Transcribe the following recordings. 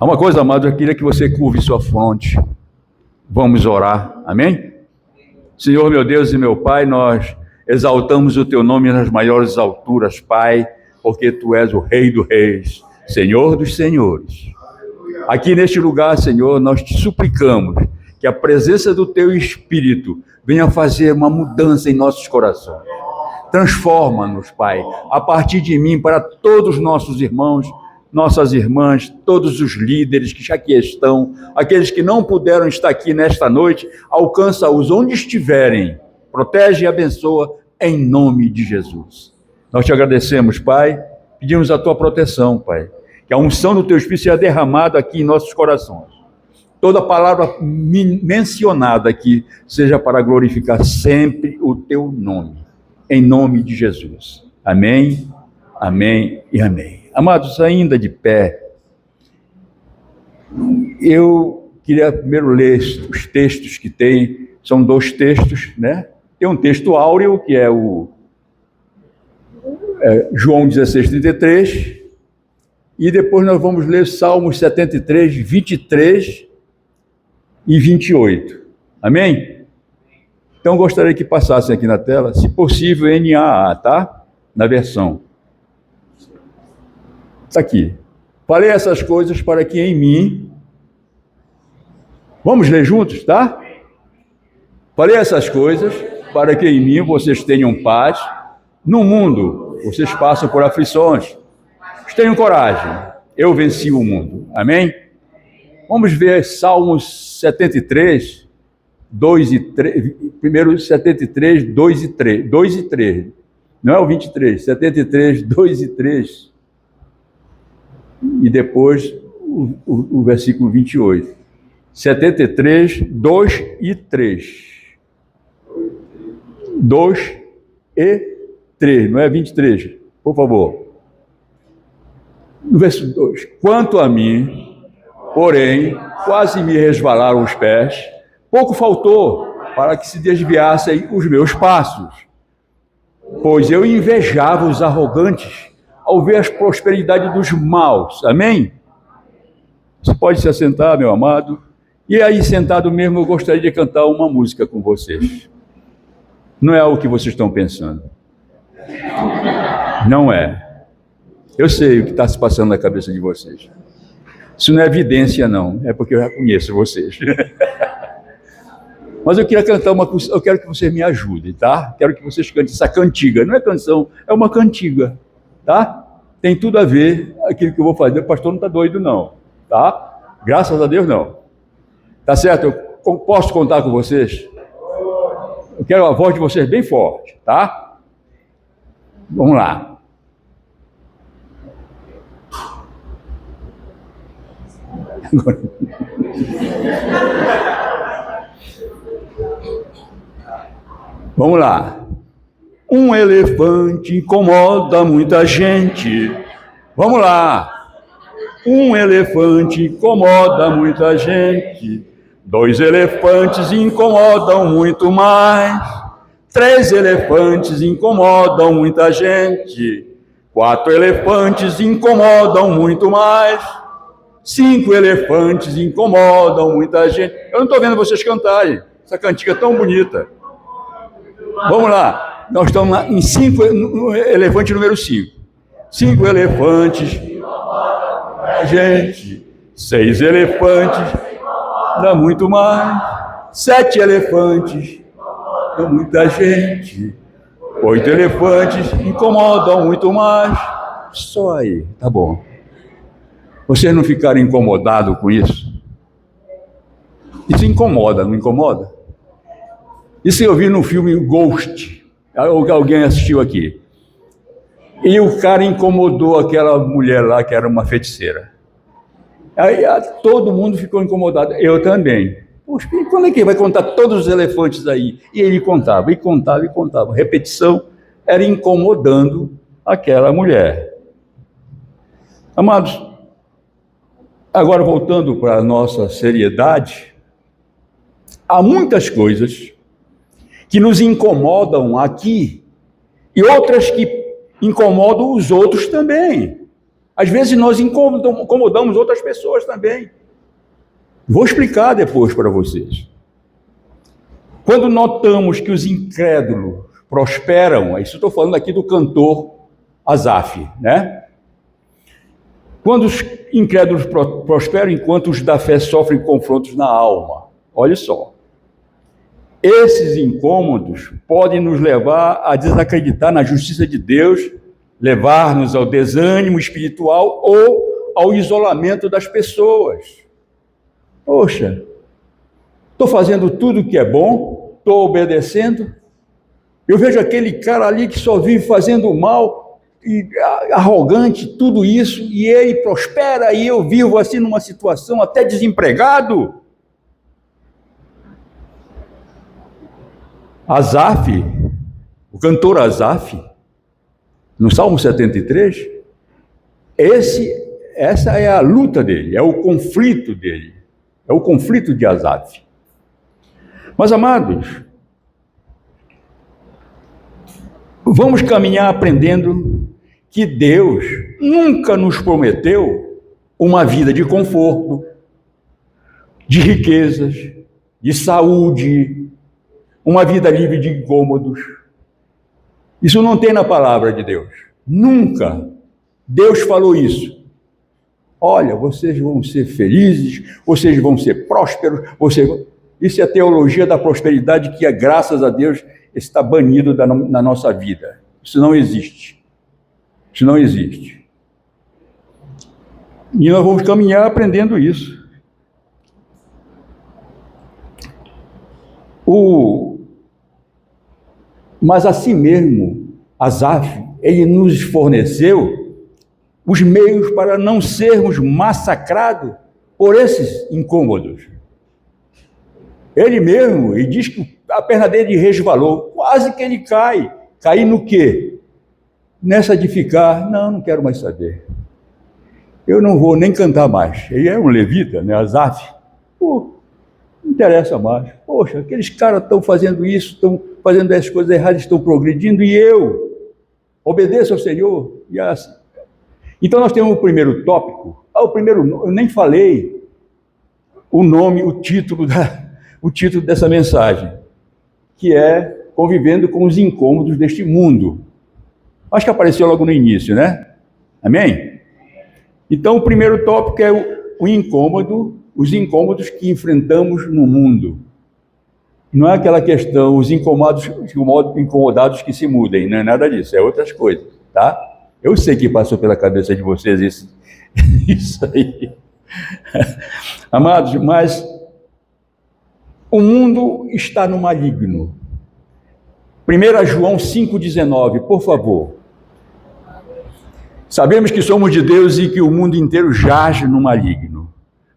Há uma coisa, amado, eu queria que você curve sua fronte. Vamos orar, amém? Senhor, meu Deus e meu Pai, nós exaltamos o Teu nome nas maiores alturas, Pai, porque Tu és o Rei dos Reis, Senhor dos Senhores. Aqui neste lugar, Senhor, nós te suplicamos que a presença do Teu Espírito venha fazer uma mudança em nossos corações. Transforma-nos, Pai, a partir de mim, para todos os nossos irmãos, nossas irmãs, todos os líderes que já aqui estão, aqueles que não puderam estar aqui nesta noite, alcança-os onde estiverem, protege e abençoa em nome de Jesus. Nós te agradecemos, Pai, pedimos a tua proteção, Pai, que a unção do teu Espírito seja derramada aqui em nossos corações. Toda palavra mencionada aqui seja para glorificar sempre o teu nome, em nome de Jesus. Amém, amém e amém. Amados, ainda de pé, eu queria primeiro ler os textos que tem, são 2 textos, né? Tem um texto áureo, que é o João 16:33, e depois nós vamos ler Salmos 73, 23 e 28. Amém? Então, gostaria que passassem aqui na tela, se possível, NAA, tá? Na versão. Está aqui. Falei essas coisas para que em mim... Vamos ler juntos, tá? Falei essas coisas para que em mim vocês tenham paz. No mundo, vocês passam por aflições. Tenham coragem. Eu venci o mundo. Amém? Vamos ver Salmos 73, 2 e 3. Primeiro 73, 2 e 3. 2 e 3. Não é o 23. 73, 2 e 3. E depois o versículo 28. 73, 2 e 3. 2 e 3, não é 23, por favor. No verso 2. Quanto a mim, porém, quase me resvalaram os pés, pouco faltou para que se desviassem os meus passos, pois eu invejava os arrogantes ao ver as prosperidades dos maus. Amém? Você pode se assentar, meu amado. E aí, sentado mesmo, eu gostaria de cantar uma música com vocês. Não é o que vocês estão pensando. Não é. Eu sei o que está se passando na cabeça de vocês. Isso não é evidência, não. É porque eu já conheço vocês. Mas eu queria cantar eu quero que vocês me ajudem, tá? Quero que vocês cantem essa cantiga. Não é canção, é uma cantiga. Tá? Tem tudo a ver aquilo que eu vou fazer. O pastor não está doido, não. Tá? Graças a Deus, não. Tá certo? Eu posso contar com vocês? Eu quero a voz de vocês bem forte, tá? Vamos lá. Vamos lá. Um elefante incomoda muita gente. Vamos lá. Um elefante incomoda muita gente. 2 elefantes incomodam muito mais. 3 elefantes incomodam muita gente. 4 elefantes incomodam muito mais. 5 elefantes incomodam muita gente. Eu não estou vendo vocês cantarem. Essa cantiga é tão bonita. Vamos lá. Nós estamos em 5, no elefante número 5. 5 elefantes, gente. 6 elefantes, dá muito mais. 7 elefantes, dá muita gente. 8 elefantes, incomodam muito mais. Só aí, tá bom. Vocês não ficaram incomodados com isso? Isso incomoda, não incomoda? Isso eu vi no filme Ghost. Alguém assistiu aqui. E o cara incomodou aquela mulher lá, que era uma feiticeira. Aí todo mundo ficou incomodado. Eu também. Poxa, quando é que vai contar todos os elefantes aí? E ele contava, e contava, e contava. Repetição era incomodando aquela mulher. Amados, agora voltando para a nossa seriedade, há muitas coisas que nos incomodam aqui e outras que incomodam os outros também. Às vezes nós incomodamos outras pessoas também. Vou explicar depois para vocês. Quando notamos que os incrédulos prosperam, isso estou falando aqui do cantor Asaf, né? Quando os incrédulos prosperam, enquanto os da fé sofrem confrontos na alma. Olha só. Esses incômodos podem nos levar a desacreditar na justiça de Deus, levar-nos ao desânimo espiritual ou ao isolamento das pessoas. Poxa, estou fazendo tudo o que é bom, estou obedecendo. Eu vejo aquele cara ali que só vive fazendo mal, e arrogante, tudo isso, e ele prospera, e eu vivo assim numa situação até desempregado. Asaf, o cantor Asaf, no Salmo 73, essa é a luta dele, é o conflito dele, é o conflito de Asaf. Mas, amados, vamos caminhar aprendendo que Deus nunca nos prometeu uma vida de conforto, de riquezas, de saúde, uma vida livre de incômodos. Isso não tem na palavra de Deus. Nunca Deus falou isso. Olha, vocês vão ser felizes, vocês vão ser prósperos, Isso é a teologia da prosperidade que, graças a Deus, está banido na nossa vida. Isso não existe. Isso não existe. E nós vamos caminhar aprendendo isso. Mas assim mesmo, Asaf, ele nos forneceu os meios para não sermos massacrados por esses incômodos. Ele mesmo, ele diz que a perna dele resvalou, quase que ele cai. Cair no quê? Nessa de ficar, não quero mais saber. Eu não vou nem cantar mais. Ele é um levita, né, Asaf. Não interessa mais. Poxa, aqueles caras estão fazendo isso, estão fazendo essas coisas erradas, estão progredindo, e eu obedeço ao Senhor. E assim. Então nós temos o primeiro tópico. Eu nem falei o nome, o título dessa mensagem, que é Convivendo com os Incômodos deste Mundo. Acho que apareceu logo no início, né? Amém? Então, o primeiro tópico é o incômodo, os incômodos que enfrentamos no mundo. Não é aquela questão, os incomodados que se mudem, não é nada disso, é outras coisas, tá? Eu sei que passou pela cabeça de vocês isso aí. Amados, mas o mundo está no maligno. 1 João 5,19, por favor. Sabemos que somos de Deus e que o mundo inteiro jaz no maligno.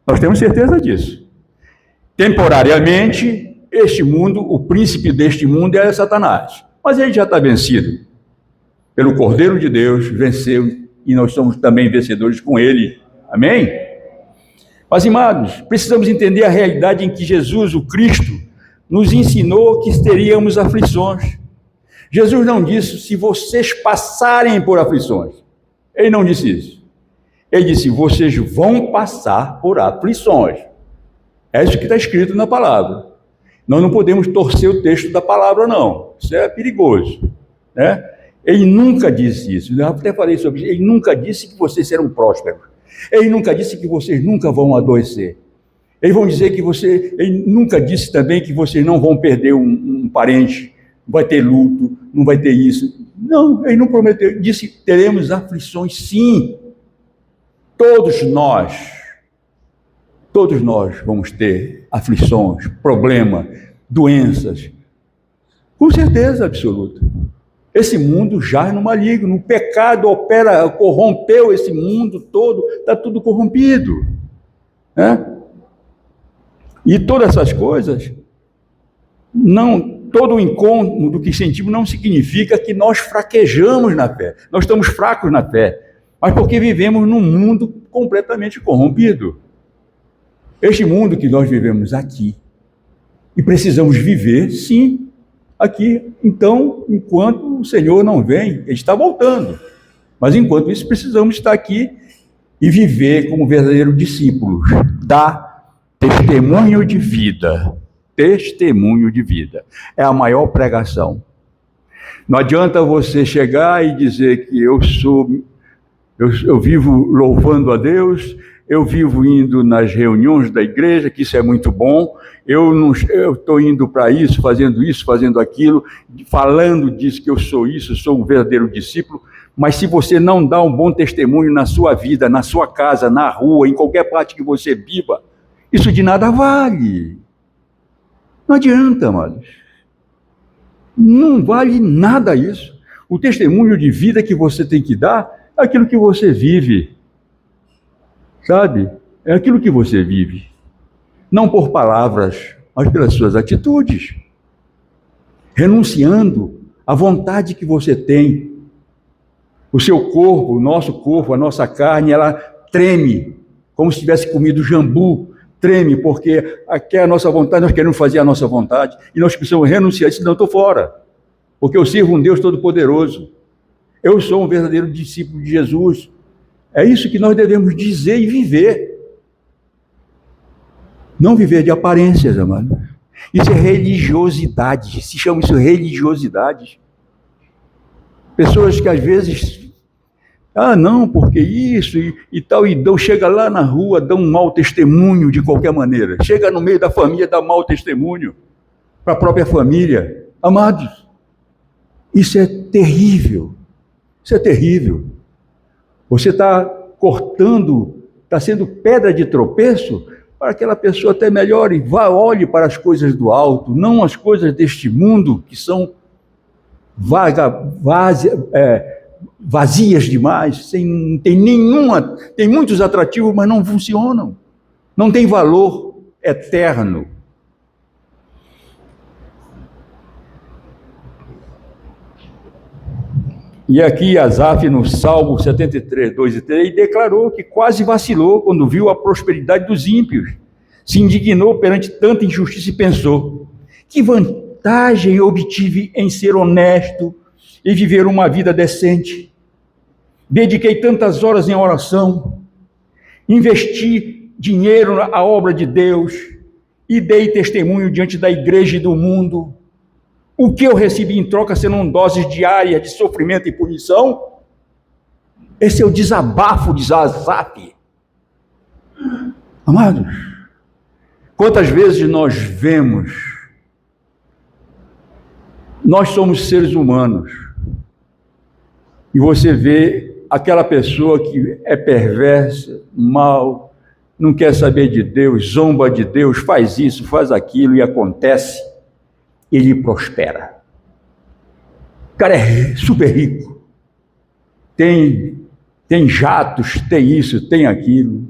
Nós temos certeza disso. Temporariamente, este mundo, o príncipe deste mundo é Satanás. Mas ele já está vencido. Pelo Cordeiro de Deus, venceu, e nós somos também vencedores com ele. Amém? Mas, amados, precisamos entender a realidade em que Jesus, o Cristo, nos ensinou que teríamos aflições. Jesus não disse, se vocês passarem por aflições. Ele não disse isso. Ele disse, vocês vão passar por aflições. É isso que está escrito na palavra. Nós não podemos torcer o texto da palavra, não. Isso é perigoso, né? Ele nunca disse isso. Eu até falei sobre isso. Ele nunca disse que vocês serão prósperos. Ele nunca disse que vocês nunca vão adoecer. Ele nunca disse também que vocês não vão perder um parente, vai ter luto, não vai ter isso. Não, ele não prometeu. Ele disse, teremos aflições, sim. Todos nós vamos ter aflições, problemas, doenças. Com certeza absoluta. Esse mundo jaz no maligno, o pecado corrompeu esse mundo todo, está tudo corrompido, né? E todas essas coisas, todo o incômodo que sentimos não significa que nós fraquejamos na fé, nós estamos fracos na fé, mas porque vivemos num mundo completamente corrompido. Este mundo que nós vivemos aqui, e precisamos viver, sim, aqui. Então, enquanto o Senhor não vem, Ele está voltando. Mas enquanto isso, precisamos estar aqui e viver como verdadeiros discípulos. Dá testemunho de vida. Testemunho de vida. É a maior pregação. Não adianta você chegar e dizer que eu vivo louvando a Deus, eu vivo indo nas reuniões da igreja, que isso é muito bom, eu estou indo para isso, fazendo aquilo, falando disso que eu sou isso, sou um verdadeiro discípulo, mas se você não dá um bom testemunho na sua vida, na sua casa, na rua, em qualquer parte que você viva, isso de nada vale. Não adianta, amados. Não vale nada isso. O testemunho de vida que você tem que dar é aquilo que você vive. Sabe? É aquilo que você vive. Não por palavras, mas pelas suas atitudes. Renunciando à vontade que você tem. O seu corpo, o nosso corpo, a nossa carne, ela treme, como se tivesse comido jambu. Treme, porque aqui é a nossa vontade, nós queremos fazer a nossa vontade, e nós precisamos renunciar, senão eu estou fora. Porque eu sirvo um Deus Todo-Poderoso. Eu sou um verdadeiro discípulo de Jesus. É isso que nós devemos dizer e viver. Não viver de aparências, amado. Isso é religiosidade. Se chama isso religiosidade. Pessoas que às vezes... não, porque isso e tal, e chega lá na rua, dão um mau testemunho de qualquer maneira. Chega no meio da família, dá mau testemunho para a própria família. Amados, isso é terrível. Isso é terrível. Você está cortando, está sendo pedra de tropeço para que aquela pessoa até melhore, olhe para as coisas do alto, não as coisas deste mundo que são vazias demais, tem muitos atrativos, mas não funcionam, não tem valor eterno. E aqui Asaf, no Salmo 73, 2 e 3, declarou que quase vacilou quando viu a prosperidade dos ímpios. Se indignou perante tanta injustiça e pensou: que vantagem eu obtive em ser honesto e viver uma vida decente? Dediquei tantas horas em oração, investi dinheiro na obra de Deus e dei testemunho diante da igreja e do mundo. O que eu recebi em troca serão doses diárias de sofrimento e punição? Esse é o desabafo de Asaf. Amados, quantas vezes nós vemos, nós somos seres humanos, e você vê aquela pessoa que é perversa, mal, não quer saber de Deus, zomba de Deus, faz isso, faz aquilo, e acontece, ele prospera. O cara é super rico, tem jatos, tem isso, tem aquilo,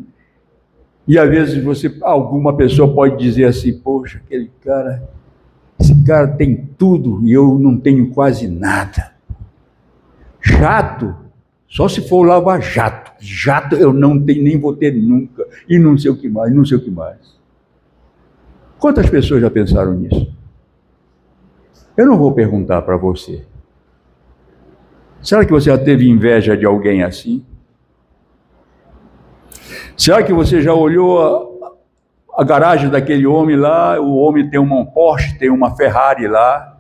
e às vezes alguma pessoa pode dizer assim: poxa, esse cara tem tudo e eu não tenho quase nada. Jato, só se for lavar jato. Jato eu não tenho, nem vou ter nunca, e não sei o que mais, não sei o que mais. Quantas pessoas já pensaram nisso? Eu não vou perguntar para você. Será que você já teve inveja de alguém assim? Será que você já olhou a garagem daquele homem lá? O homem tem uma Porsche, tem uma Ferrari lá,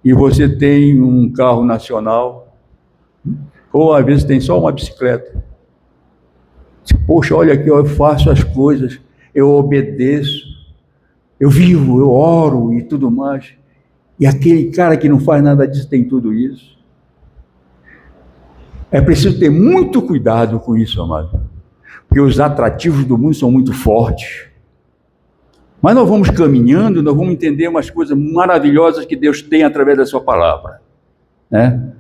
e você tem um carro nacional, ou às vezes tem só uma bicicleta. Poxa, olha aqui, eu faço as coisas, eu obedeço, eu vivo, eu oro e tudo mais. E aquele cara que não faz nada disso tem tudo isso. É preciso ter muito cuidado com isso, amado, porque os atrativos do mundo são muito fortes. Mas nós vamos caminhando, nós vamos entender umas coisas maravilhosas que Deus tem através da sua palavra, né?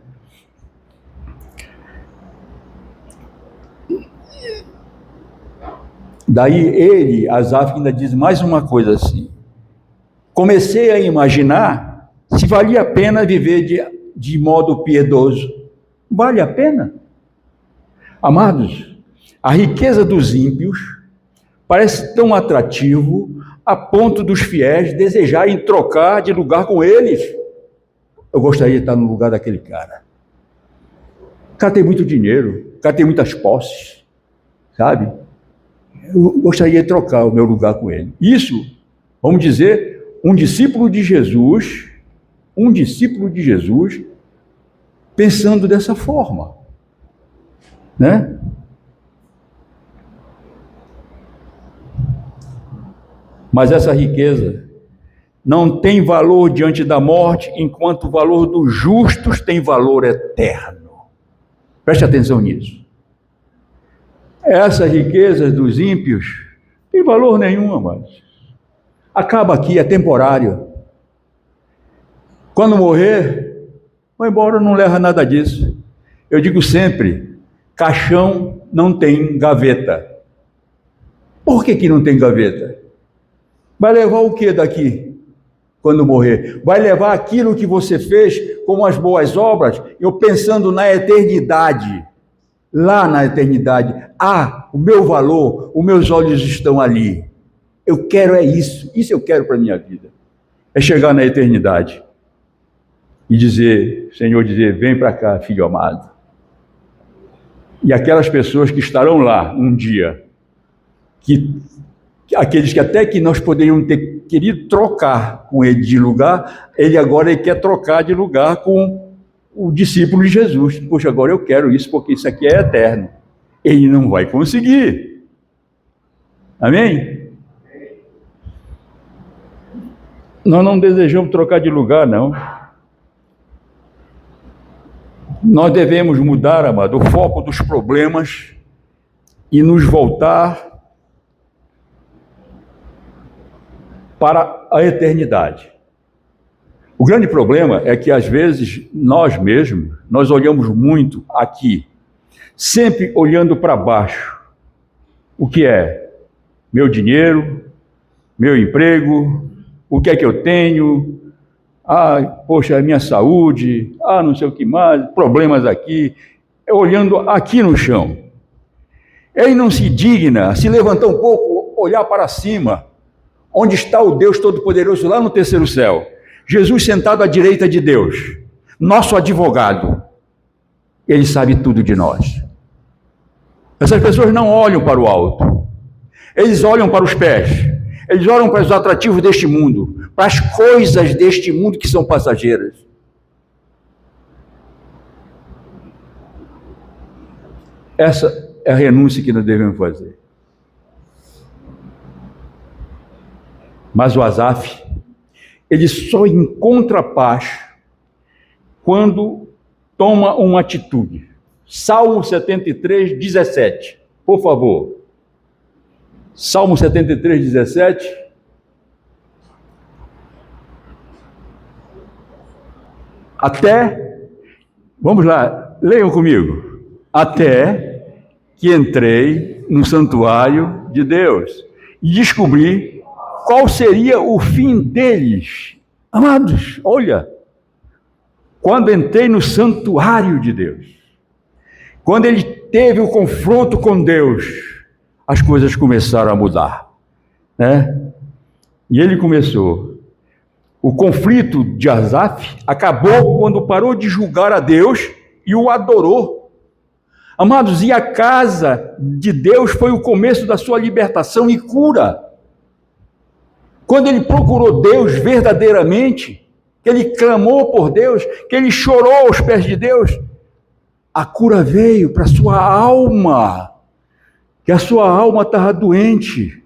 Daí Asaf ainda diz mais uma coisa assim: comecei a imaginar se valia a pena viver de modo piedoso. Vale a pena? Amados, a riqueza dos ímpios parece tão atrativo a ponto dos fiéis desejarem trocar de lugar com eles. Eu gostaria de estar no lugar daquele cara. O cara tem muito dinheiro, o cara tem muitas posses, sabe? Eu gostaria de trocar o meu lugar com ele. Isso, vamos dizer, um discípulo de Jesus, pensando dessa forma, né? Mas essa riqueza não tem valor diante da morte, enquanto o valor dos justos tem valor eterno. Preste atenção nisso. Essas riquezas dos ímpios não tem valor nenhum, amados. Acaba aqui, é temporário. Quando morrer, vai embora, não leva nada disso. Eu digo sempre, caixão não tem gaveta. Por que não tem gaveta? Vai levar o que daqui? Quando morrer, vai levar aquilo que você fez como as boas obras, eu pensando na eternidade, lá na eternidade, o meu valor, os meus olhos estão ali, eu quero isso eu quero para a minha vida, é chegar na eternidade, e dizer, Senhor, vem para cá, filho amado, e aquelas pessoas que estarão lá um dia, aqueles que até que nós poderíamos ter querido trocar com ele de lugar, ele quer trocar de lugar com o discípulo de Jesus. Poxa, agora eu quero isso porque isso aqui é eterno. Ele não vai conseguir. Amém? Nós não desejamos trocar de lugar, não. Nós devemos mudar, amado, o foco dos problemas e nos voltar para a eternidade. O grande problema é que, às vezes, nós mesmos, nós olhamos muito aqui, sempre olhando para baixo. O que é? Meu dinheiro, meu emprego, o que é que eu tenho? Poxa, a minha saúde, não sei o que mais, problemas aqui, olhando aqui no chão. Ele não se digna a se levantar um pouco, olhar para cima, onde está o Deus Todo-Poderoso lá no terceiro céu. Jesus sentado à direita de Deus, nosso advogado. Ele sabe tudo de nós. Essas pessoas não olham para o alto. Eles olham para os pés. Eles olham para os atrativos deste mundo, para as coisas deste mundo que são passageiras. Essa é a renúncia que nós devemos fazer. Mas o Asaf, ele só encontra paz quando toma uma atitude. Salmo 73, 17. Por favor. Salmo 73, 17. Vamos lá, leiam comigo. Até que entrei no santuário de Deus e descobri qual seria o fim deles. Amados, olha, quando entrei no santuário de Deus, quando ele teve o confronto com Deus, as coisas começaram a mudar, né? E ele começou. O conflito de Asaf acabou quando parou de julgar a Deus e o adorou. Amados, e a casa de Deus foi o começo da sua libertação e cura. Quando ele procurou Deus verdadeiramente, que ele clamou por Deus, que ele chorou aos pés de Deus, a cura veio para a sua alma, que a sua alma estava doente.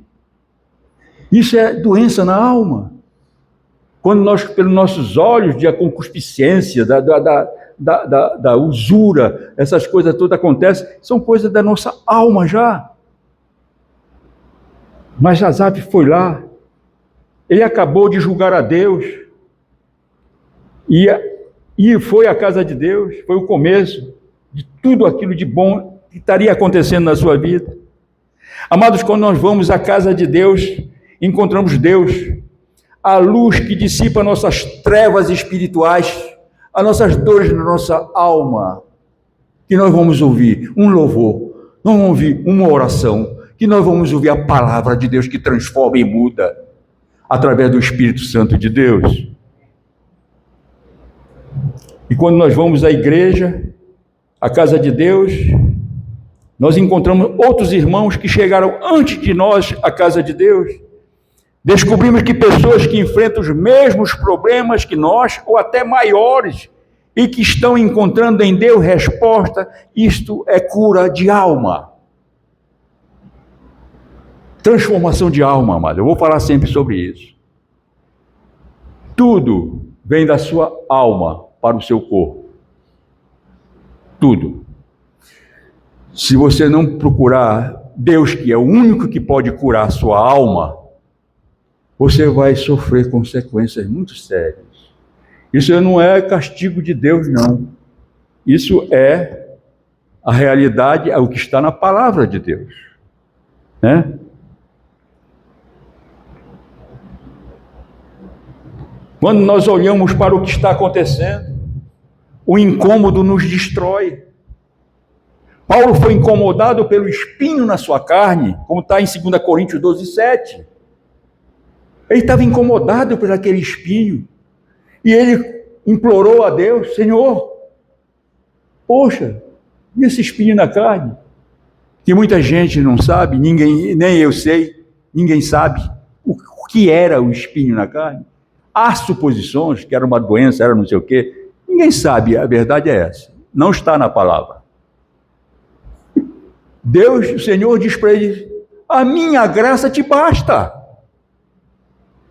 Isso é doença na alma. Quando nós, pelos nossos olhos de concupiscência, da usura, essas coisas todas acontecem, são coisas da nossa alma já. Mas Asaf foi lá, ele acabou de julgar a Deus, e foi à casa de Deus, foi o começo de tudo aquilo de bom que estaria acontecendo na sua vida. Amados, quando nós vamos à casa de Deus, encontramos Deus, a luz que dissipa nossas trevas espirituais, as nossas dores na nossa alma, que nós vamos ouvir um louvor, nós vamos ouvir uma oração, que nós vamos ouvir a palavra de Deus que transforma e muda, através do Espírito Santo de Deus. E quando nós vamos à igreja, à casa de Deus, Nós encontramos outros irmãos que chegaram antes de nós à casa de Deus. Descobrimos que pessoas que enfrentam os mesmos problemas que nós, ou até maiores, e que estão encontrando em Deus resposta, isto é cura de alma. Transformação de alma, amado. Eu vou falar sempre sobre isso. Tudo vem da sua alma para o seu corpo. Tudo. Se você não procurar Deus, que é o único que pode curar a sua alma, você vai sofrer consequências muito sérias. Isso não é castigo de Deus, não. Isso é a realidade, é o que está na palavra de Deus, né? Quando nós olhamos para o que está acontecendo, o incômodo nos destrói. Paulo foi incomodado pelo espinho na sua carne, como está em 2 Coríntios 12:7. Ele estava incomodado por aquele espinho. E ele implorou a Deus: Senhor, poxa, e esse espinho na carne? Que muita gente não sabe, ninguém, nem eu sei, ninguém sabe o que era o espinho na carne. Há suposições que era uma doença, era não sei o quê. Ninguém sabe, a verdade é essa. Não está na palavra. Deus, o Senhor, diz para ele: a minha graça te basta.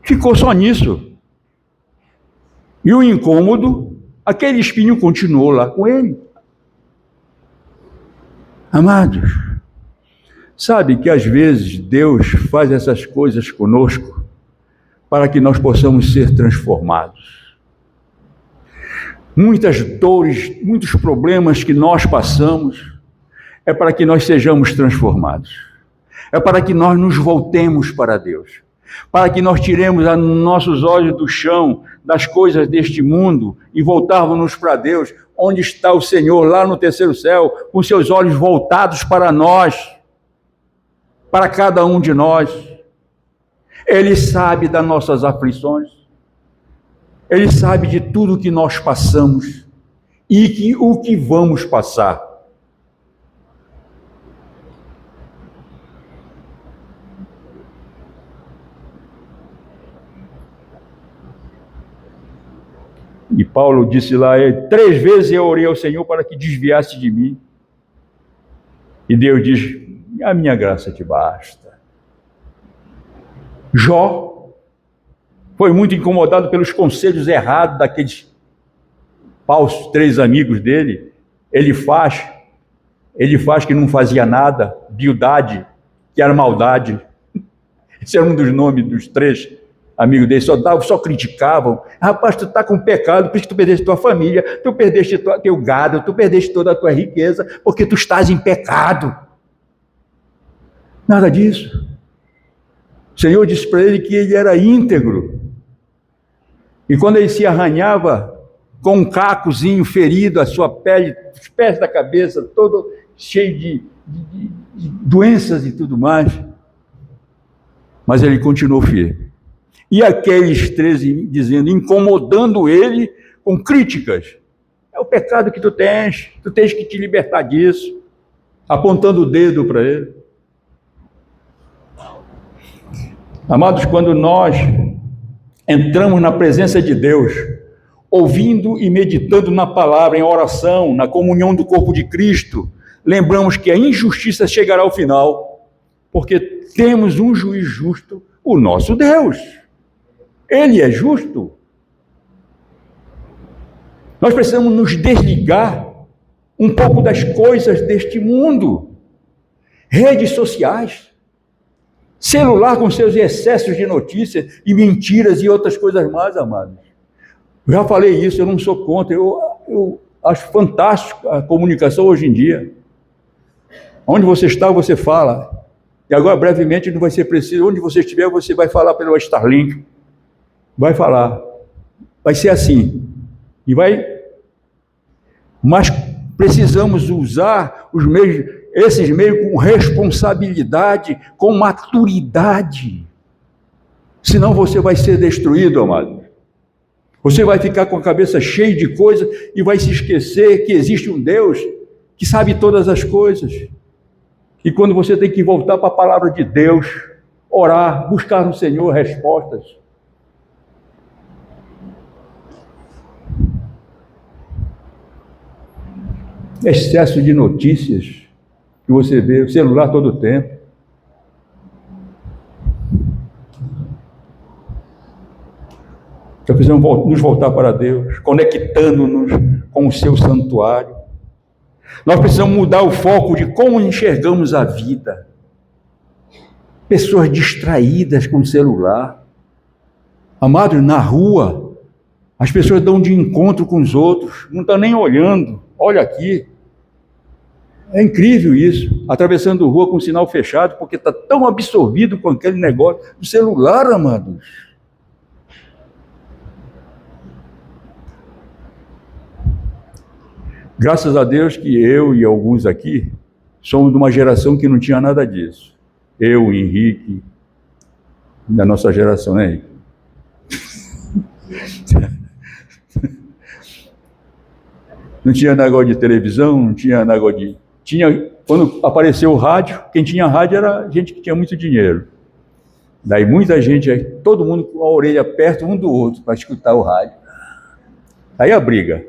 Ficou só nisso. E o incômodo, aquele espinho continuou lá com ele. Amados, sabe que às vezes Deus faz essas coisas conosco para que nós possamos ser transformados. Muitas dores, muitos problemas que nós passamos é para que nós sejamos transformados. É para que nós nos voltemos para Deus. Para que nós tiremos nossos olhos do chão, das coisas deste mundo, e voltarmos para Deus, onde está o Senhor, lá no terceiro céu, com seus olhos voltados para nós, para cada um de nós. Ele sabe das nossas aflições, Ele sabe de tudo que nós passamos e o que vamos passar. E Paulo disse lá: 3 vezes eu orei ao Senhor para que desviasse de mim. E Deus diz: a minha graça te basta. Jó foi muito incomodado pelos conselhos errados daqueles falsos 3 amigos dele. Ele faz que não fazia nada, Bildade, que era maldade. Esse era um dos nomes dos 3 amigos dele, só criticavam. Rapaz, tu está com pecado, por isso que tu perdeste tua família, tu perdeste teu gado, tu perdeste toda a tua riqueza, porque tu estás em pecado. Nada disso. O Senhor disse para ele que ele era íntegro. E quando ele se arranhava com um cacozinho ferido, a sua pele, os pés da cabeça, todo cheio de doenças e tudo mais, mas ele continuou firme. E aqueles 13 dizendo, incomodando ele com críticas: é o pecado que tu tens que te libertar disso, apontando o dedo para ele. Amados, quando nós entramos na presença de Deus, ouvindo e meditando na palavra, em oração, na comunhão do corpo de Cristo, lembramos que a injustiça chegará ao final, porque temos um juiz justo, o nosso Deus. Ele é justo. Nós precisamos nos desligar um pouco das coisas deste mundo. Redes sociais, celular com seus excessos de notícias e mentiras e outras coisas mais, amados. Eu já falei isso, eu não sou contra, eu acho fantástico a comunicação hoje em dia. Onde você está, você fala. E agora, brevemente, não vai ser preciso, onde você estiver, você vai falar pelo Starlink. Vai falar, vai ser assim, mas precisamos usar esses meios com responsabilidade, com maturidade, senão você vai ser destruído, amado. Você vai ficar com a cabeça cheia de coisas e vai se esquecer que existe um Deus que sabe todas as coisas. E quando você tem que voltar para a palavra de Deus, orar, buscar no Senhor respostas. Excesso de notícias que você vê, o celular todo o tempo. Então precisamos nos voltar para Deus, conectando-nos com o seu santuário. Nós precisamos mudar o foco de como enxergamos a vida. Pessoas distraídas com o celular. Amados, na rua, as pessoas dão de encontro com os outros, não estão nem olhando. Olha aqui. É incrível isso. Atravessando a rua com o sinal fechado, porque está tão absorvido com aquele negócio do celular, amados. Graças a Deus que eu e alguns aqui somos de uma geração que não tinha nada disso. Eu, o Henrique, da nossa geração, né, Henrique? Não tinha negócio de televisão, não tinha negócio de... Quando apareceu o rádio, quem tinha rádio era gente que tinha muito dinheiro. Daí muita gente, todo mundo com a orelha perto um do outro para escutar o rádio. Aí a briga.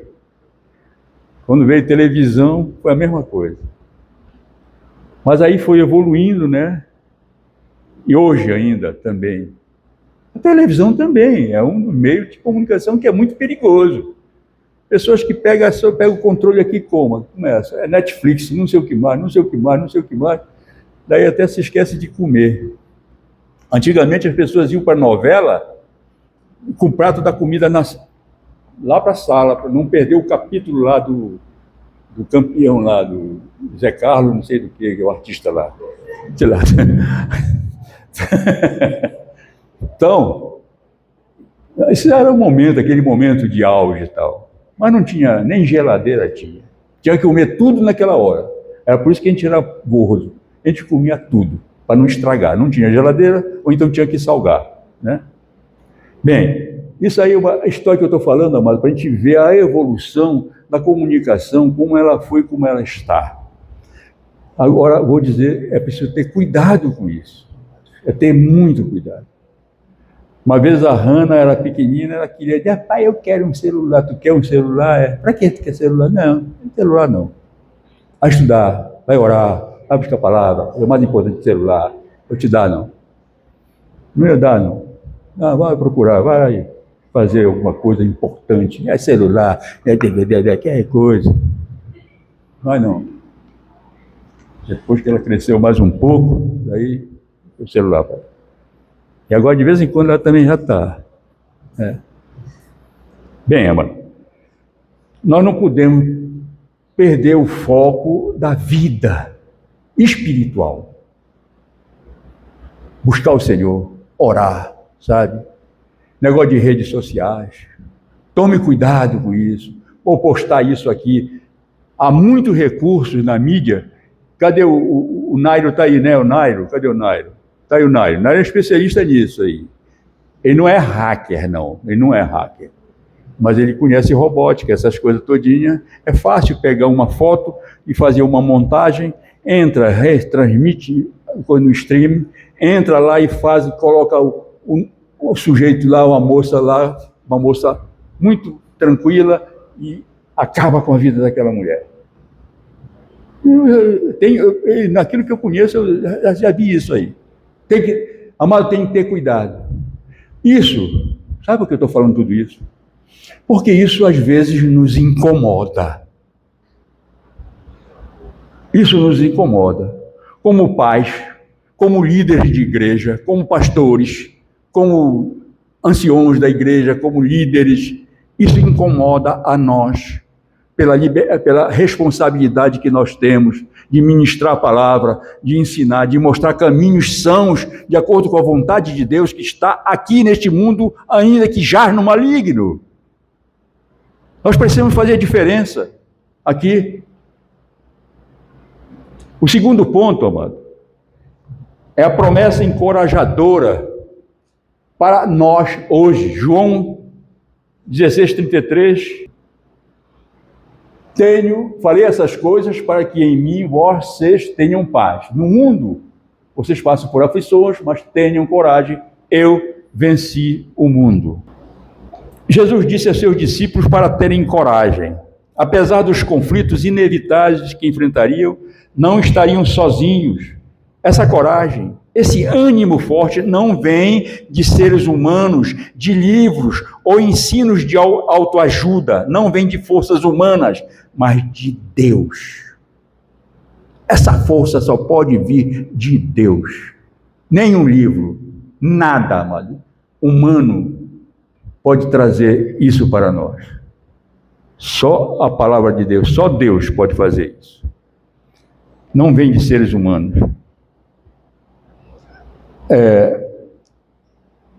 Quando veio televisão, foi a mesma coisa. Mas aí foi evoluindo, né? E hoje ainda também. A televisão também é um meio de comunicação que é muito perigoso. Pessoas que pegam o controle aqui como? Começa, é Netflix, não sei o que mais, não sei o que mais, não sei o que mais. Daí até se esquece de comer. Antigamente as pessoas iam para a novela com o prato da comida lá para a sala, para não perder o capítulo lá do campeão lá, do Zé Carlos, não sei do que é o artista lá. Sei lá. Então, esse era o momento, aquele momento de auge e tal. Mas não tinha, nem geladeira tinha. Tinha que comer tudo naquela hora. Era por isso que a gente era gordo. A gente comia tudo, para não estragar. Não tinha geladeira, ou então tinha que salgar, né? Bem, isso aí é uma história que eu estou falando, amado, para a gente ver a evolução da comunicação, como ela foi, como ela está. Agora, vou dizer, é preciso ter cuidado com isso. É ter muito cuidado. Uma vez a Hannah era pequenina, ela queria dizer, pai, eu quero um celular. Tu quer um celular? Para que tu quer celular? Não celular não. Vai estudar, vai orar, vai buscar a palavra, é o mais importante do celular. Eu te dar, não. Não ia dar, não. Ah, vai procurar, vai fazer alguma coisa importante. É celular, é DVD, qualquer coisa. Vai não. Depois que ela cresceu mais um pouco, daí o celular. E agora, de vez em quando, ela também já está. Bem, amado, nós não podemos perder o foco da vida espiritual. Buscar o Senhor, orar, sabe? Negócio de redes sociais. Tome cuidado com isso. Vou postar isso aqui. Há muitos recursos na mídia. Cadê o Nairo? Está aí, né? O Nairo? Cadê o Nairo? Está aí o Nairo. O Nairo é especialista nisso aí. Ele não é hacker, não. Ele não é hacker. Mas ele conhece robótica, essas coisas todinhas. É fácil pegar uma foto e fazer uma montagem. Entra, retransmite no stream. Entra lá e faz, coloca o sujeito lá, uma moça muito tranquila e acaba com a vida daquela mulher. Naquilo que eu conheço, eu já vi isso aí. Amado, tem que ter cuidado. Isso, sabe por que eu estou falando tudo isso? Porque isso às vezes nos incomoda. Isso nos incomoda. Como pais, como líderes de igreja, como pastores, como anciãos da igreja, como líderes, isso incomoda a nós, pela responsabilidade que nós temos de ministrar a palavra, de ensinar, de mostrar caminhos sãos, de acordo com a vontade de Deus que está aqui neste mundo, ainda que jaz no maligno. Nós precisamos fazer a diferença aqui. O segundo ponto, amado, é a promessa encorajadora para nós hoje. João 16:33. Falei essas coisas para que em mim vocês tenham paz. No mundo, vocês passam por aflições, mas tenham coragem, eu venci o mundo. Jesus disse a seus discípulos para terem coragem. Apesar dos conflitos inevitáveis que enfrentariam, não estariam sozinhos. Essa coragem, esse ânimo forte não vem de seres humanos, de livros ou ensinos de autoajuda, não vem de forças humanas, mas de Deus. Essa força só pode vir de Deus. Nenhum livro, nada, amado, humano pode trazer isso para nós. Só a palavra de Deus, só Deus pode fazer isso. Não vem de seres humanos.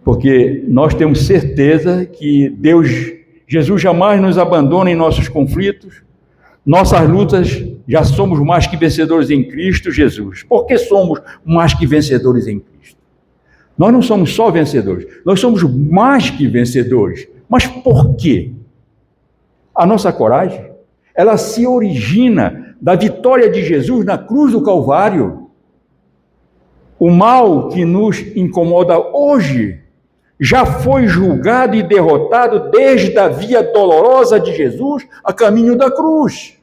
Porque nós temos certeza que Jesus jamais nos abandona em nossos conflitos, nossas lutas, já somos mais que vencedores em Cristo Jesus. Por que somos mais que vencedores em Cristo? Nós não somos só vencedores, nós somos mais que vencedores. Mas por quê? A nossa coragem, ela se origina da vitória de Jesus na cruz do Calvário. O mal que nos incomoda hoje já foi julgado e derrotado desde a via dolorosa de Jesus a caminho da cruz.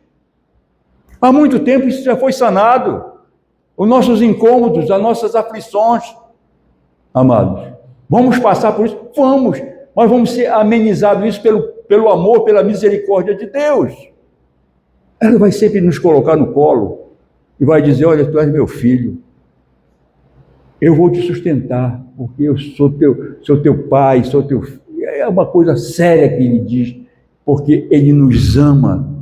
Há muito tempo isso já foi sanado. Os nossos incômodos, as nossas aflições. Amados, vamos passar por isso? Vamos, mas vamos ser amenizados isso pelo amor, pela misericórdia de Deus. Ela vai sempre nos colocar no colo e vai dizer, olha, tu és meu filho, eu vou te sustentar, porque eu sou teu pai, sou teu filho. É uma coisa séria que ele diz, porque ele nos ama,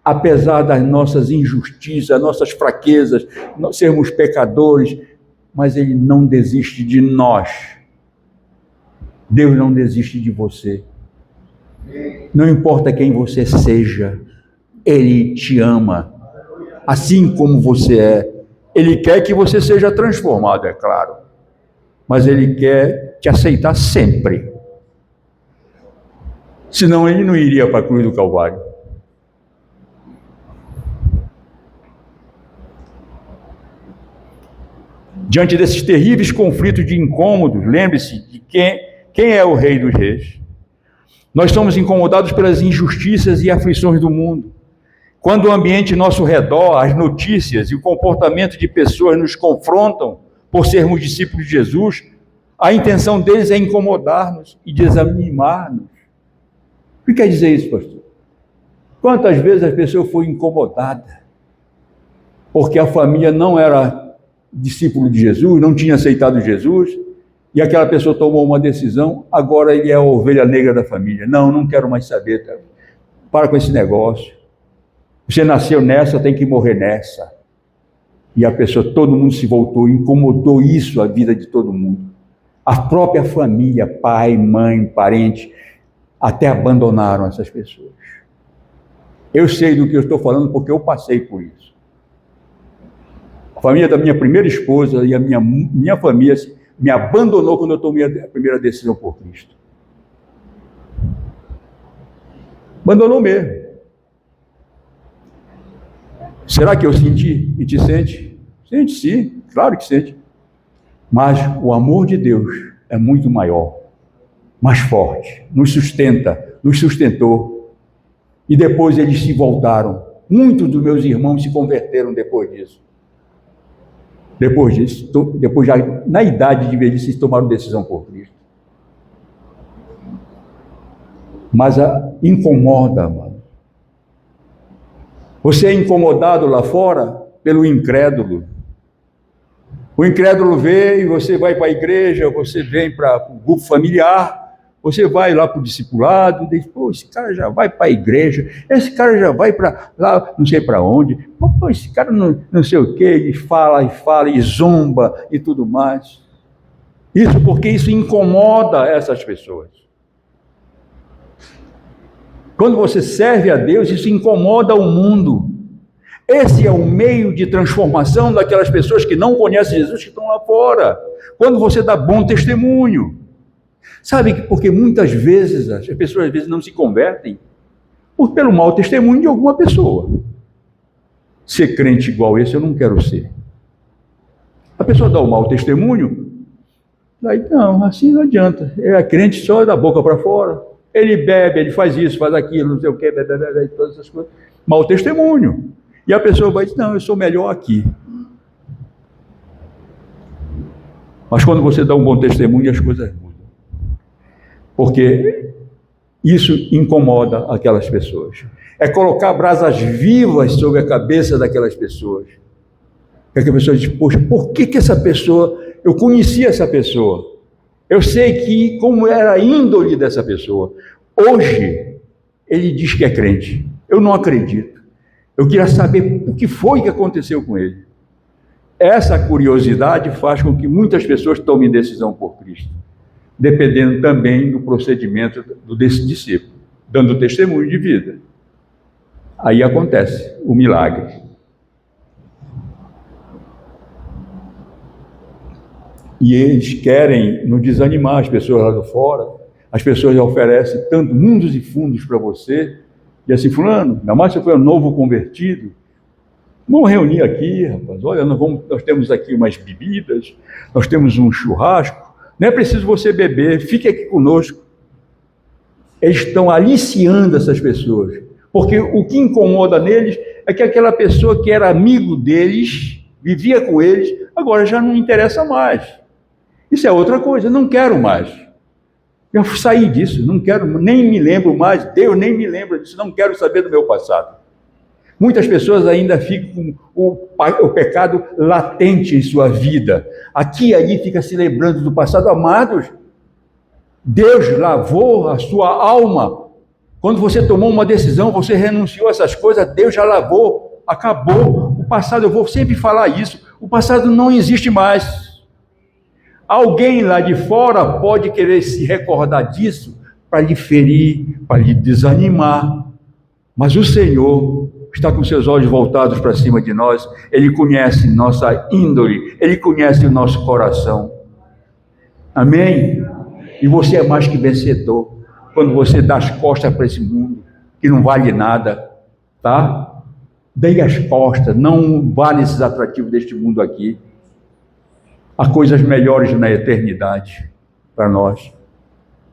apesar das nossas injustiças, nossas fraquezas, sermos pecadores, mas ele não desiste de nós. Deus não desiste de você. Não importa quem você seja, Ele te ama, assim como você é. Ele quer que você seja transformado, é claro, mas Ele quer te aceitar sempre. Senão Ele não iria para a cruz do Calvário. Diante desses terríveis conflitos de incômodos, lembre-se de quem é o Rei dos Reis. Nós somos incomodados pelas injustiças e aflições do mundo. Quando o ambiente ao nosso redor, as notícias e o comportamento de pessoas nos confrontam por sermos discípulos de Jesus, a intenção deles é incomodar-nos e desanimar-nos. O que quer dizer isso, pastor? Quantas vezes a pessoa foi incomodada porque a família não era discípulo de Jesus, não tinha aceitado Jesus, e aquela pessoa tomou uma decisão, agora ele é a ovelha negra da família. Não quero mais saber, tá? Para com esse negócio. Você nasceu nessa, tem que morrer nessa. E a pessoa, todo mundo se voltou, incomodou isso a vida de todo mundo. A própria família, pai, mãe, parente, até abandonaram essas pessoas. Eu sei do que eu estou falando porque eu passei por isso. A família da minha primeira esposa e a minha família me abandonou quando eu tomei a primeira decisão por Cristo. Abandonou mesmo. Será que eu senti e te sente? Sente sim, claro que sente. Mas o amor de Deus é muito maior, mais forte, nos sustenta, nos sustentou. E depois eles se voltaram. Muitos dos meus irmãos se converteram depois disso. Depois já na idade de velhice, eles tomaram decisão por Cristo. Mas incomoda, mano. Você é incomodado lá fora pelo incrédulo. O incrédulo vê e você vai para a igreja, você vem para o grupo familiar, você vai lá para o discipulado, e diz, pô, esse cara já vai para a igreja, esse cara já vai para lá, não sei para onde, pô, esse cara não sei o quê, e fala, e zomba, e tudo mais. Isso porque isso incomoda essas pessoas. Quando você serve a Deus, isso incomoda o mundo. Esse é o meio de transformação daquelas pessoas que não conhecem Jesus, que estão lá fora. Quando você dá bom testemunho. Sabe, porque muitas vezes, as pessoas às vezes não se convertem, pelo mau testemunho de alguma pessoa. Ser crente igual esse eu não quero ser. A pessoa dá um mau testemunho, aí não, assim não adianta. É crente só da boca para fora. Ele bebe, ele faz isso, faz aquilo, não sei o quê, todas essas coisas. Mau testemunho. E a pessoa vai dizer, não, eu sou melhor aqui. Mas quando você dá um bom testemunho, as coisas mudam. Porque isso incomoda aquelas pessoas. É colocar brasas vivas sobre a cabeça daquelas pessoas. Que a pessoa diz, poxa, por que essa pessoa, eu conhecia essa pessoa, eu sei como era a índole dessa pessoa. Hoje, ele diz que é crente. Eu não acredito. Eu queria saber o que foi que aconteceu com ele. Essa curiosidade faz com que muitas pessoas tomem decisão por Cristo, dependendo também do procedimento desse discípulo, dando testemunho de vida. Aí acontece o milagre. E eles querem nos desanimar, as pessoas lá de fora. As pessoas oferecem tanto mundos e fundos para você. E assim, fulano, ainda mais se foi um novo convertido, vamos reunir aqui, rapaz. Olha, nós temos aqui umas bebidas, nós temos um churrasco. Não é preciso você beber, fique aqui conosco. Eles estão aliciando essas pessoas. Porque o que incomoda neles é que aquela pessoa que era amigo deles, vivia com eles, agora já não interessa mais. Isso é outra coisa, não quero mais. Eu saí disso, não quero, nem me lembro mais, Deus nem me lembra disso, não quero saber do meu passado. Muitas pessoas ainda ficam com o pecado latente em sua vida. Aqui e ali fica se lembrando do passado. Amados, Deus lavou a sua alma. Quando você tomou uma decisão, você renunciou a essas coisas, Deus já lavou, acabou. O passado, eu vou sempre falar isso, o passado não existe mais. Alguém lá de fora pode querer se recordar disso para lhe ferir, para lhe desanimar. Mas o Senhor está com seus olhos voltados para cima de nós. Ele conhece nossa índole, Ele conhece o nosso coração. Amém? E você é mais que vencedor quando você dá as costas para esse mundo, que não vale nada, tá? Dê as costas, não vá nesses atrativos deste mundo aqui. Há coisas melhores na eternidade para nós.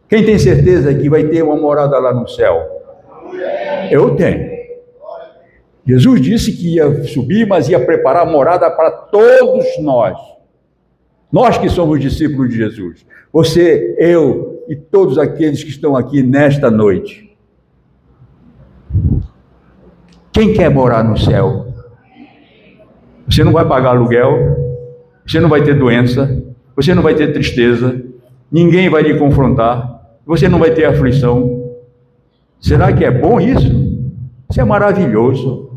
Quem tem certeza que vai ter uma morada lá no céu? Eu tenho. Jesus disse que ia subir, mas ia preparar morada para todos nós. Nós que somos discípulos de Jesus. Você, eu e todos aqueles que estão aqui nesta noite. Quem quer morar no céu? Você não vai pagar aluguel, você não vai ter doença, você não vai ter tristeza, ninguém vai lhe confrontar, você não vai ter aflição. Será que é bom isso? Isso é maravilhoso.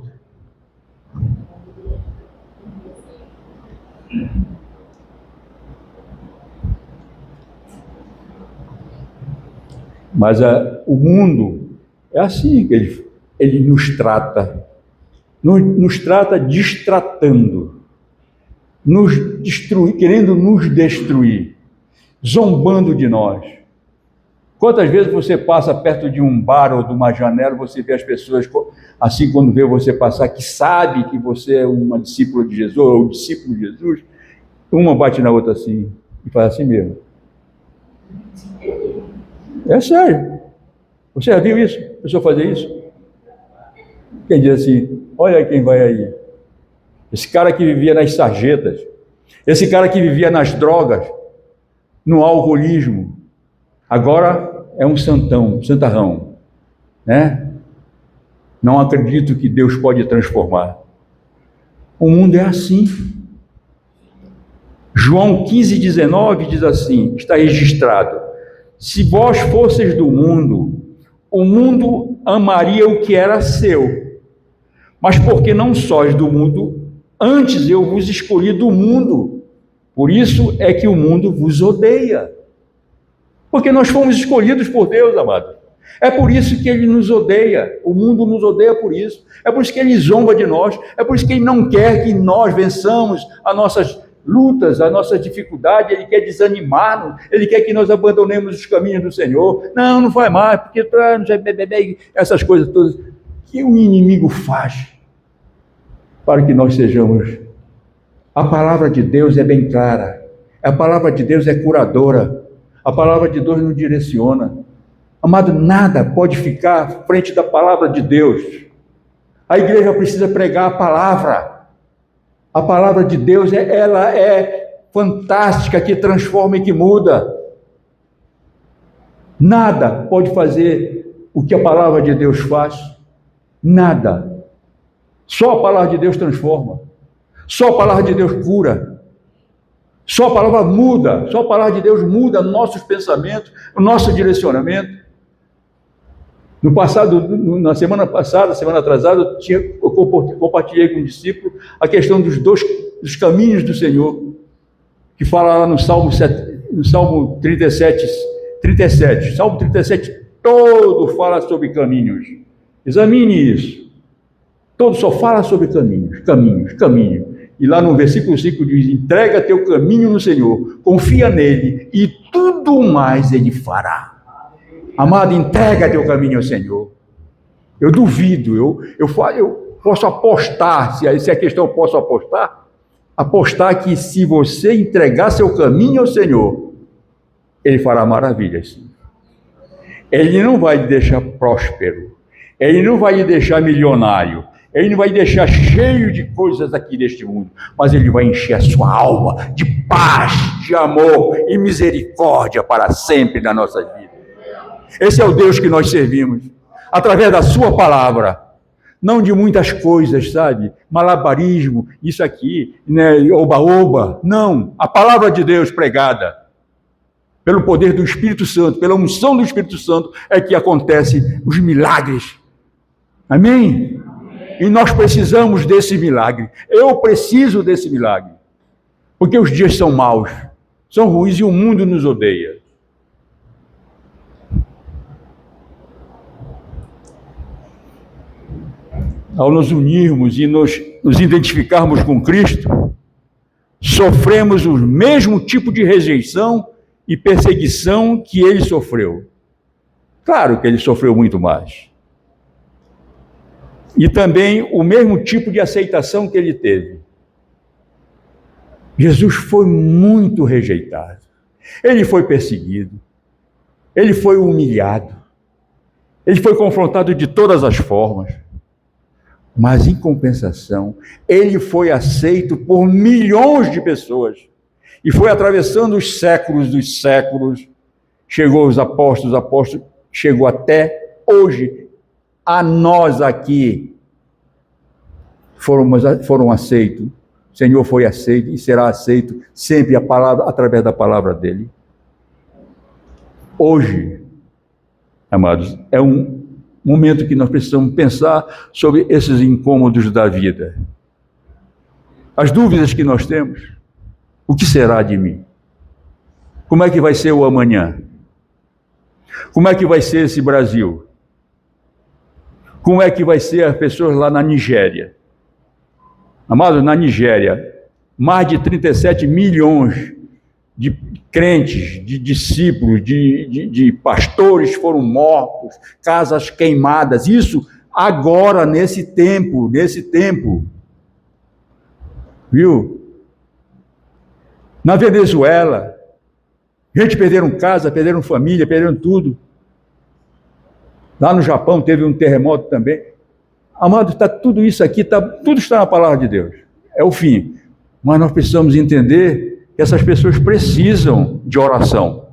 Mas o mundo é assim que ele nos trata. Nos trata distratando, querendo nos destruir, zombando de nós. Quantas vezes você passa perto de um bar ou de uma janela, você vê as pessoas, assim quando vê você passar, que sabe que você é uma discípula de Jesus, ou discípulo de Jesus, uma bate na outra assim, e faz assim mesmo. É sério. Você já viu isso? A pessoa fazer isso? Quem diz assim, olha quem vai aí. Esse cara que vivia nas sarjetas, esse cara que vivia nas drogas, no alcoolismo, agora é um santarrão, né? Não acredito que Deus pode transformar. O mundo é assim. João 15:19 diz assim, está registrado: se vós fosseis do mundo, o mundo amaria o que era seu. Mas porque não sois do mundo, antes eu vos escolhi do mundo. Por isso é que o mundo vos odeia. Porque nós fomos escolhidos por Deus, amado. É por isso que Ele nos odeia. O mundo nos odeia por isso. É por isso que Ele zomba de nós. É por isso que Ele não quer que nós vençamos as nossas lutas, a nossa dificuldade, ele quer desanimar-nos, ele quer que nós abandonemos os caminhos do Senhor. Não, não vai mais, porque essas coisas todas que o inimigo faz para que nós sejamos. A palavra de Deus é bem clara, a palavra de Deus é curadora, a palavra de Deus nos direciona. Amado, nada pode ficar à frente da palavra de Deus. A igreja precisa pregar a palavra. A palavra de Deus, ela é fantástica, que transforma e que muda. Nada pode fazer o que a palavra de Deus faz. Nada. Só a palavra de Deus transforma. Só a palavra de Deus cura. Só a palavra muda. Só a palavra de Deus muda nossos pensamentos, o nosso direcionamento. No passado, na semana passada, semana atrasada, eu compartilhei com um discípulo a questão dos caminhos do Senhor, que fala lá no Salmo 37. Salmo 37 todo fala sobre caminhos. Examine isso. Todo só fala sobre caminhos. E lá no versículo 5 diz: entrega teu caminho no Senhor, confia nele e tudo mais ele fará. Amado, entrega teu caminho ao Senhor. Eu duvido, eu posso apostar, se a questão eu posso apostar que se você entregar seu caminho ao Senhor, ele fará maravilhas. Ele não vai te deixar próspero, ele não vai te deixar milionário, ele não vai te deixar cheio de coisas aqui neste mundo, mas ele vai encher a sua alma de paz, de amor e misericórdia para sempre na nossa vida. Esse é o Deus que nós servimos, através da sua palavra, não de muitas coisas, sabe? Malabarismo, isso aqui, né? Oba-oba, não. A palavra de Deus pregada, pelo poder do Espírito Santo, pela unção do Espírito Santo, é que acontecem os milagres. Amém? E nós precisamos desse milagre. Eu preciso desse milagre, porque os dias são maus, são ruins e o mundo nos odeia. Ao nos unirmos e nos identificarmos com Cristo, sofremos o mesmo tipo de rejeição e perseguição que ele sofreu. Claro que ele sofreu muito mais. E também o mesmo tipo de aceitação que ele teve. Jesus foi muito rejeitado. Ele foi perseguido. Ele foi humilhado. Ele foi confrontado de todas as formas. Mas, em compensação, ele foi aceito por milhões de pessoas. E foi atravessando os séculos dos séculos. Chegou aos apóstolos, chegou até hoje. A nós aqui foram aceitos. O Senhor foi aceito e será aceito sempre através da palavra dele. Hoje, amados, é um momento que nós precisamos pensar sobre esses incômodos da vida. As dúvidas que nós temos. O que será de mim? Como é que vai ser o amanhã? Como é que vai ser esse Brasil? Como é que vai ser as pessoas lá na Nigéria? Amados, na Nigéria, mais de 37 milhões de crentes, de discípulos, de pastores foram mortos, casas queimadas. Isso agora, nesse tempo. Viu? Na Venezuela, gente perderam casa, perderam família, perderam tudo. Lá no Japão teve um terremoto também. Amado, tudo isso aqui, tudo está na palavra de Deus. É o fim. Mas nós precisamos entender que essas pessoas precisam de oração.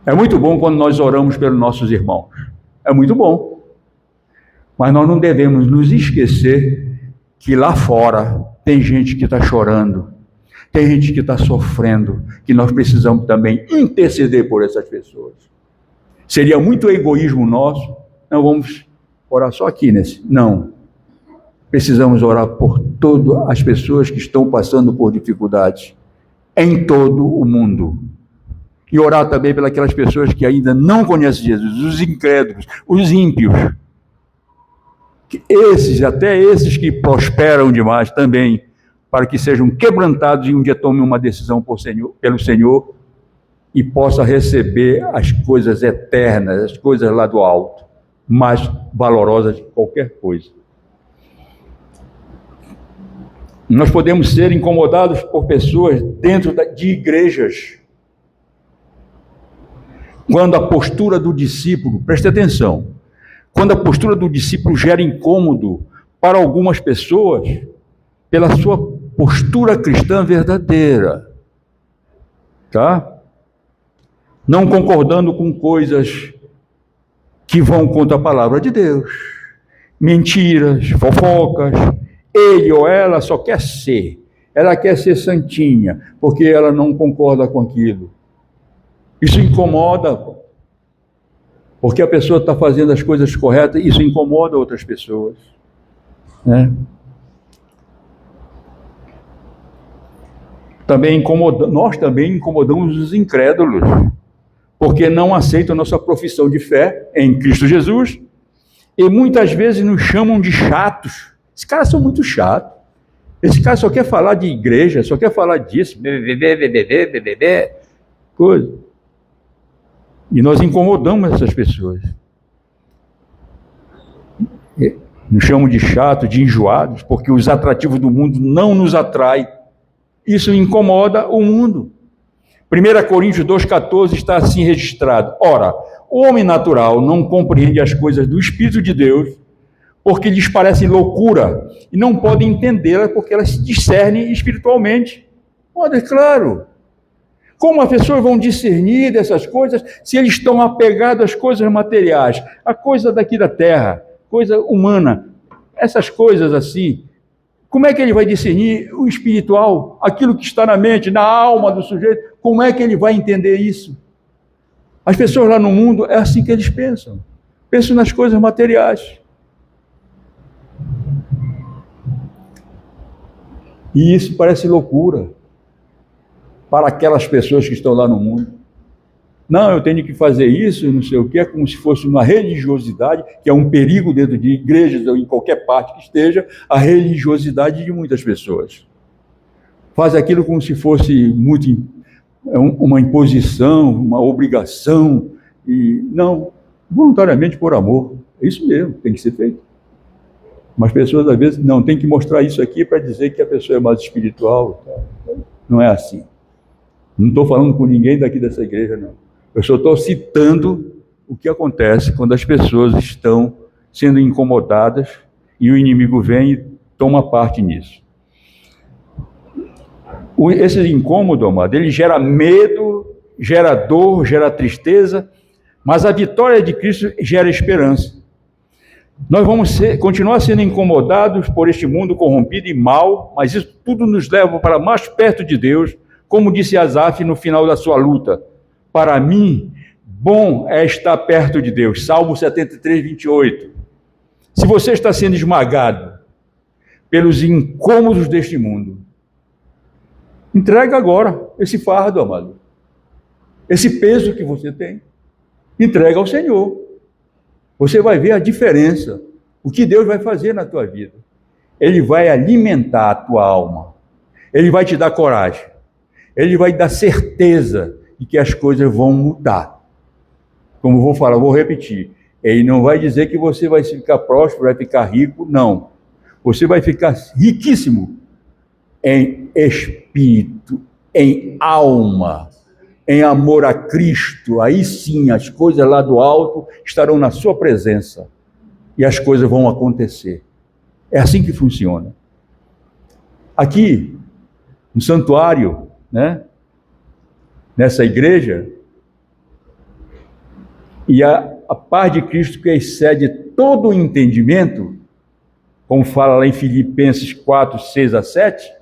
É muito bom quando nós oramos pelos nossos irmãos. É muito bom. Mas nós não devemos nos esquecer que lá fora tem gente que está chorando, tem gente que está sofrendo, que nós precisamos também interceder por essas pessoas. Seria muito egoísmo nosso. Não vamos orar só aqui nesse. Não. Precisamos orar por todas as pessoas que estão passando por dificuldades em todo o mundo. E orar também pelas pessoas que ainda não conhecem Jesus, os incrédulos, os ímpios. Até esses que prosperam demais também, para que sejam quebrantados e um dia tomem uma decisão pelo Senhor e possa receber as coisas eternas, as coisas lá do alto, mais valorosas que qualquer coisa. Nós podemos ser incomodados por pessoas dentro de igrejas, quando a postura do discípulo, preste atenção, quando a postura do discípulo gera incômodo para algumas pessoas, pela sua postura cristã verdadeira, tá? Não concordando com coisas que vão contra a palavra de Deus, mentiras, fofocas. Ele ou ela só quer ser, ela quer ser santinha, porque ela não concorda com aquilo. Isso incomoda, porque a pessoa está fazendo as coisas corretas, isso incomoda outras pessoas, né? Nós também incomodamos os incrédulos, porque não aceitam a nossa profissão de fé em Cristo Jesus, e muitas vezes nos chamam de chatos. Esses caras são muito chatos. Esse cara só quer falar de igreja, só quer falar disso, coisa. E nós incomodamos essas pessoas. Nos chamam de chatos, de enjoados, porque os atrativos do mundo não nos atraem. Isso incomoda o mundo. 1 Coríntios 2,14 está assim registrado. Ora, o homem natural não compreende as coisas do Espírito de Deus, porque lhes parecem loucura, e não podem entendê-las porque elas se discernem espiritualmente. Olha, claro. Como as pessoas vão discernir dessas coisas se eles estão apegados às coisas materiais, a coisa daqui da terra, coisa humana, essas coisas assim? Como é que ele vai discernir o espiritual, aquilo que está na mente, na alma do sujeito? Como é que ele vai entender isso? As pessoas lá no mundo, é assim que eles pensam. Pensam nas coisas materiais. E isso parece loucura para aquelas pessoas que estão lá no mundo. Não, eu tenho que fazer isso, não sei o que, é como se fosse uma religiosidade, que é um perigo dentro de igrejas ou em qualquer parte que esteja, a religiosidade de muitas pessoas. Faz aquilo como se fosse uma imposição, uma obrigação, e não, voluntariamente por amor. É isso mesmo, tem que ser feito. Mas pessoas, às vezes, não, tem que mostrar isso aqui para dizer que a pessoa é mais espiritual. Não é assim. Não estou falando com ninguém daqui dessa igreja, não. Eu só estou citando o que acontece quando as pessoas estão sendo incomodadas e o inimigo vem e toma parte nisso. Esse incômodo, amado, ele gera medo, gera dor, gera tristeza, mas a vitória de Cristo gera esperança. Nós vamos continuar sendo incomodados por este mundo corrompido e mal, mas isso tudo nos leva para mais perto de Deus, como disse Asaf no final da sua luta. Para mim, bom é estar perto de Deus. Salmo 73, 28. Se você está sendo esmagado pelos incômodos deste mundo, entrega agora esse fardo, amado. Esse peso que você tem. Entrega ao Senhor. Você vai ver a diferença, o que Deus vai fazer na tua vida. Ele vai alimentar a tua alma, Ele vai te dar coragem, Ele vai dar certeza de que as coisas vão mudar. Como vou falar, vou repetir, Ele não vai dizer que você vai ficar próspero, vai ficar rico, não. Você vai ficar riquíssimo em espírito, em alma, em amor a Cristo. Aí sim, as coisas lá do alto estarão na sua presença e as coisas vão acontecer. É assim que funciona. Aqui, no santuário, né, nessa igreja, e a paz de Cristo que excede todo o entendimento, como fala lá em Filipenses 4, 6 a 7,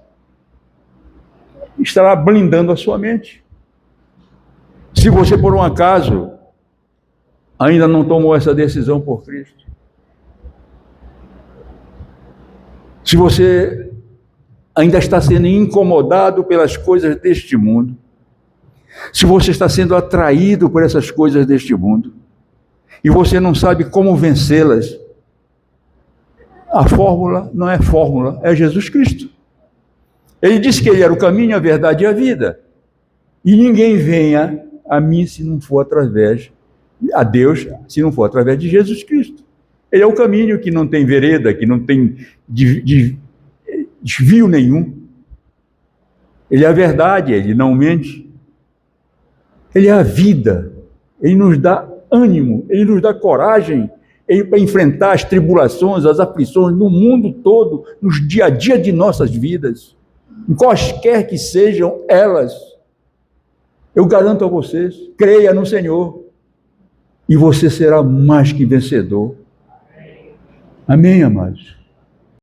estará blindando a sua mente. Se você, por um acaso, ainda não tomou essa decisão por Cristo, se você ainda está sendo incomodado pelas coisas deste mundo, se você está sendo atraído por essas coisas deste mundo, e você não sabe como vencê-las, a fórmula não é fórmula, é Jesus Cristo. Ele disse que ele era o caminho, a verdade e a vida. E ninguém venha a mim se não for através, a Deus, se não for através de Jesus Cristo. Ele é o caminho que não tem vereda, que não tem desvio nenhum. Ele é a verdade, ele não mente. Ele é a vida. Ele nos dá ânimo, ele nos dá coragem para enfrentar as tribulações, as aflições no mundo todo, nos dia a dia de nossas vidas, em quaisquer que sejam elas. Eu garanto a vocês, creia no Senhor e você será mais que vencedor. Amém, amados?